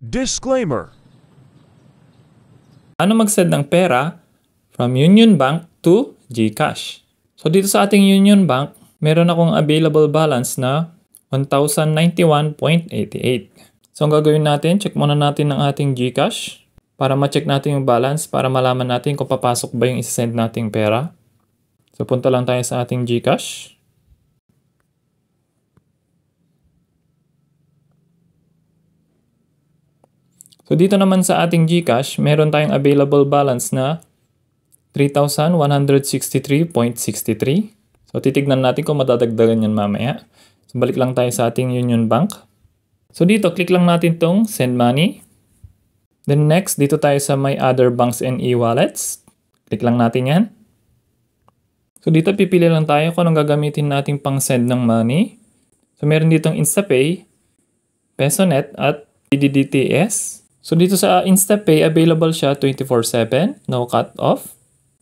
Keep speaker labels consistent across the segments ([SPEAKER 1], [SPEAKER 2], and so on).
[SPEAKER 1] Disclaimer.
[SPEAKER 2] Ano mag-send ng pera from Union Bank to GCash? So dito sa ating Union Bank, meron akong available balance na 1,091.88. So ang gagawin natin, check muna natin ang ating GCash para ma-check natin yung balance para malaman natin kung papasok ba yung isa-send nating pera. So punta lang tayo sa ating GCash. So dito naman sa ating GCash, meron tayong available balance na 3,163.63. So titignan natin kung madadagdagan yan mamaya. So balik lang tayo sa ating Union Bank. So dito, click lang natin tong Send Money. Then next, dito tayo sa My Other Banks and E-Wallets. Click lang natin yan. So dito, pipili lang tayo kung anong gagamitin natin pang send ng money. So meron ditong InstaPay, PesoNet at PDDTS. So dito sa InstaPay, available siya 24/7, no cut-off.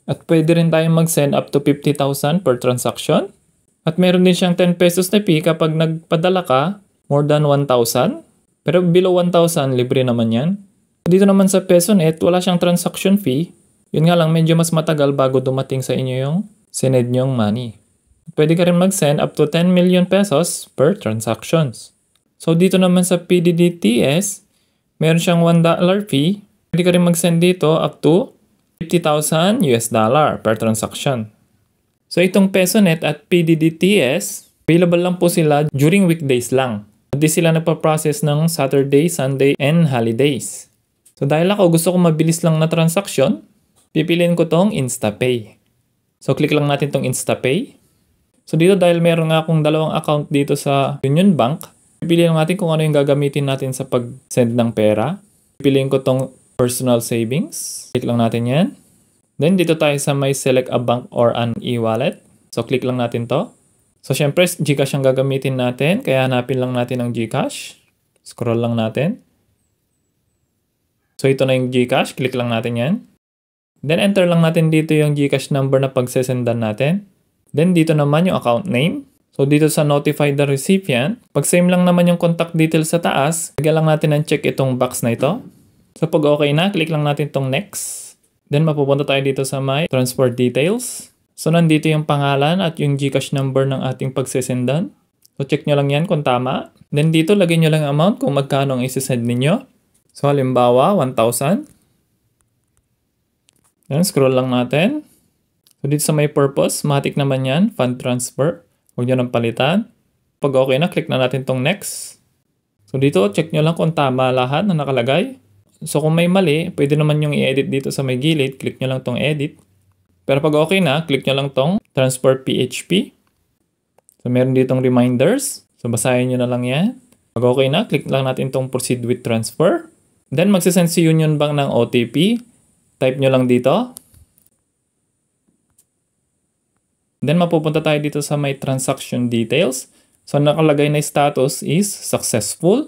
[SPEAKER 2] At pwede rin tayong mag-send up to 50,000 per transaction. At meron din siyang 10 pesos na fee kapag nagpadala ka more than 1,000. Pero below 1,000, libre naman yan. Dito naman sa PesoNet, wala siyang transaction fee. Yun nga lang, medyo mas matagal bago dumating sa inyo yung sinend nyong money. Pwede ka rin mag-send up to 10 million pesos per transactions. So dito naman sa PDDTS, meron siyang $1 fee. Pwede ka rin mag-send dito up to $50,000 per transaction. So itong PesoNet at PDDTS, available lang po sila during weekdays lang. Hindi sila nagpa-process ng Saturday, Sunday, and holidays. So dahil ako gusto ko mabilis lang na transaction, pipiliin ko tong InstaPay. So click lang natin tong InstaPay. So dito dahil meron nga akong dalawang account dito sa Union Bank, pipiliin natin kung ano yung gagamitin natin sa pag-send ng pera. Pipiliin ko tong personal savings. Click lang natin yan. Then dito tayo sa may select a bank or an e-wallet. So click lang natin to. So syempre GCash ang gagamitin natin. Kaya hanapin lang natin ang GCash. Scroll lang natin. So ito na yung GCash. Click lang natin yan. Then enter lang natin dito yung GCash number na pagsesendan natin. Then dito naman yung account name. So dito sa notify the recipient, pag same lang naman yung contact details sa taas, lagyan lang natin ng check itong box na ito. So pag okay na, click lang natin itong next. Then mapupunta tayo dito sa my transfer details. So nandito yung pangalan at yung GCash number ng ating pagsesendan. So check nyo lang yan kung tama. Then dito lagyan nyo lang ang amount kung magkano ang isesend ninyo. So halimbawa, 1,000. Then scroll lang natin. So dito sa my purpose, matik naman yan, fund transfer. Huwag nyo nang palitan. Pag okay na, click na natin tong next. So dito, check nyo lang kung tama lahat na nakalagay. So kung may mali, pwede naman yung i-edit dito sa may gilid. Click nyo lang tong edit. Pero pag okay na, click nyo lang tong transfer PHP. So meron ditong reminders. So basahin nyo na lang yan. Pag okay na, click lang natin tong proceed with transfer. Then magsisend si Union Bank ng OTP. Type nyo lang dito. Then mapupunta tayo dito sa may transaction details. So nakalagay na status is successful.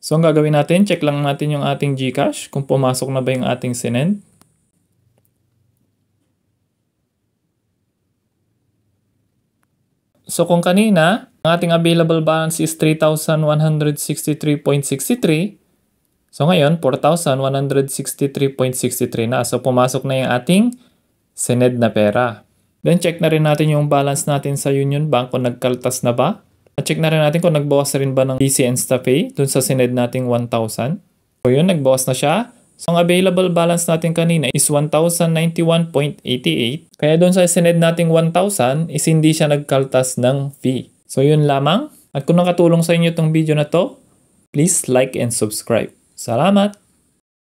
[SPEAKER 2] So ang gagawin natin, check lang natin yung ating GCash kung pumasok na ba yung ating sinend. So kung kanina, ang ating available balance is 3,163.63. So ngayon, 4,163.63 na. So pumasok na yung ating sinend na pera. Then check na rin natin yung balance natin sa Union Bank kung nagkaltas na ba. At check na rin natin kung nagbawas rin ba ng PC InstaPay dun sa sinend nating 1,000. So yun, nagbawas na siya. So ang available balance natin kanina is 1,091.88. Kaya dun sa sinend nating 1,000 is hindi siya nagkaltas ng fee. So yun lamang. At kung nakatulong sa inyo itong video na to, please like and subscribe. Salamat!